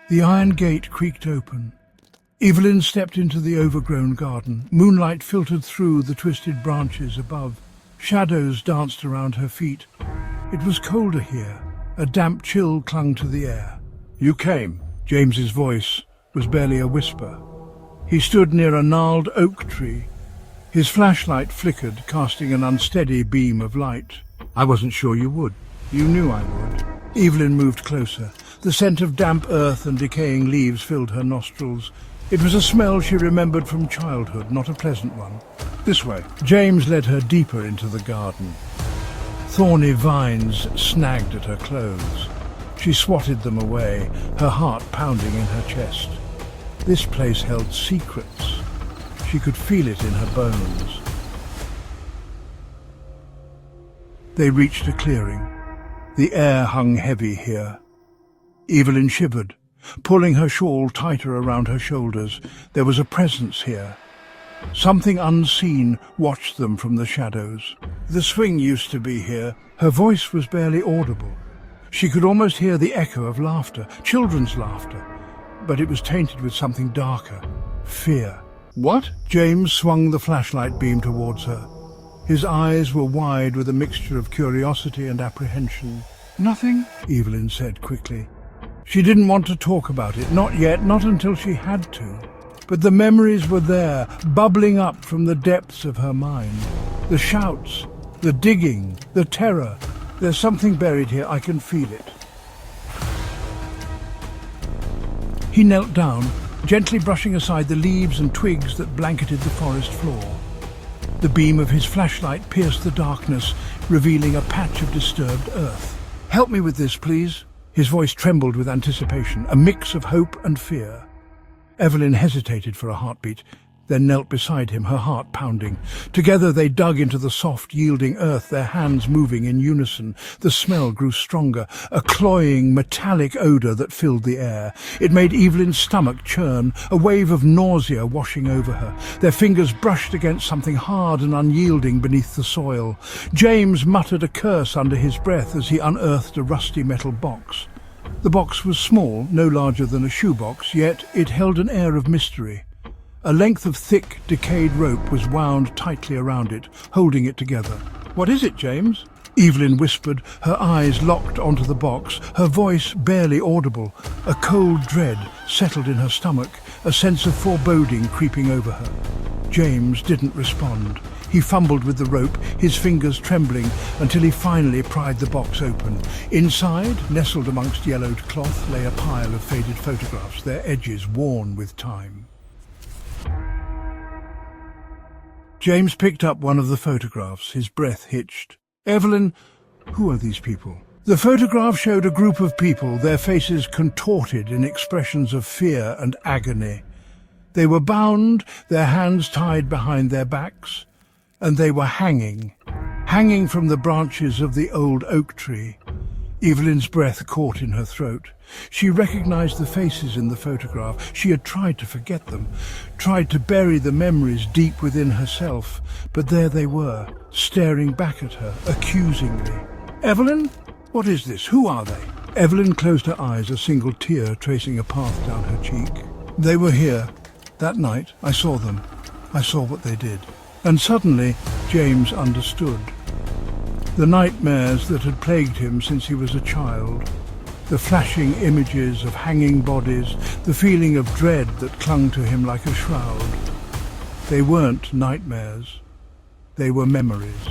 The iron gate creaked open. Evelyn stepped into the overgrown garden. Moonlight filtered through the twisted branches above. Shadows danced around her feet. It was colder here. A damp chill clung to the air. "You came." James's voice was barely a whisper. He stood near a gnarled oak tree. His flashlight flickered, casting an unsteady beam of light. "I wasn't sure you would." "You knew I would." Evelyn moved closer. The scent of damp earth and decaying leaves filled her nostrils. It was a smell she remembered from childhood, not a pleasant one. "This way." James led her deeper into the garden. Thorny vines snagged at her clothes. She swatted them away, her heart pounding in her chest. This place held secrets. She could feel it in her bones. They reached a clearing. The air hung heavy here. Evelyn shivered, pulling her shawl tighter around her shoulders. There was a presence here. Something unseen watched them from the shadows. "The swing used to be here." Her voice was barely audible. She could almost hear the echo of laughter, children's laughter, but it was tainted with something darker, fear. "What?" James swung the flashlight beam towards her. His eyes were wide with a mixture of curiosity and apprehension. "Nothing," Evelyn said quickly. She didn't want to talk about it, not yet, not until she had to. But the memories were there, bubbling up from the depths of her mind. The shouts, the digging, the terror. "There's something buried here, I can feel it." He knelt down, gently brushing aside the leaves and twigs that blanketed the forest floor. The beam of his flashlight pierced the darkness, revealing a patch of disturbed earth. "Help me with this, please." His voice trembled with anticipation, a mix of hope and fear. Evelyn hesitated for a heartbeat, then knelt beside him, her heart pounding. Together they dug into the soft, yielding earth, their hands moving in unison. The smell grew stronger, a cloying, metallic odour that filled the air. It made Evelyn's stomach churn, a wave of nausea washing over her. Their fingers brushed against something hard and unyielding beneath the soil. James muttered a curse under his breath as he unearthed a rusty metal box. The box was small, no larger than a shoebox, yet it held an air of mystery. A length of thick, decayed rope was wound tightly around it, holding it together. "What is it, James?" Evelyn whispered, her eyes locked onto the box, her voice barely audible. A cold dread settled in her stomach, a sense of foreboding creeping over her. James didn't respond. He fumbled with the rope, his fingers trembling, until he finally pried the box open. Inside, nestled amongst yellowed cloth, lay a pile of faded photographs, their edges worn with time. James picked up one of the photographs, his breath hitched. "Evelyn, who are these people?" The photograph showed a group of people, their faces contorted in expressions of fear and agony. They were bound, their hands tied behind their backs, and they were hanging from the branches of the old oak tree. Evelyn's breath caught in her throat. She recognized the faces in the photograph. She had tried to forget them, tried to bury the memories deep within herself, but there they were, staring back at her, accusingly. "Evelyn? What is this? Who are they?" Evelyn closed her eyes, a single tear tracing a path down her cheek. "They were here. That night, I saw them. I saw what they did." And suddenly, James understood. The nightmares that had plagued him since he was a child, the flashing images of hanging bodies, the feeling of dread that clung to him like a shroud. They weren't nightmares. They were memories.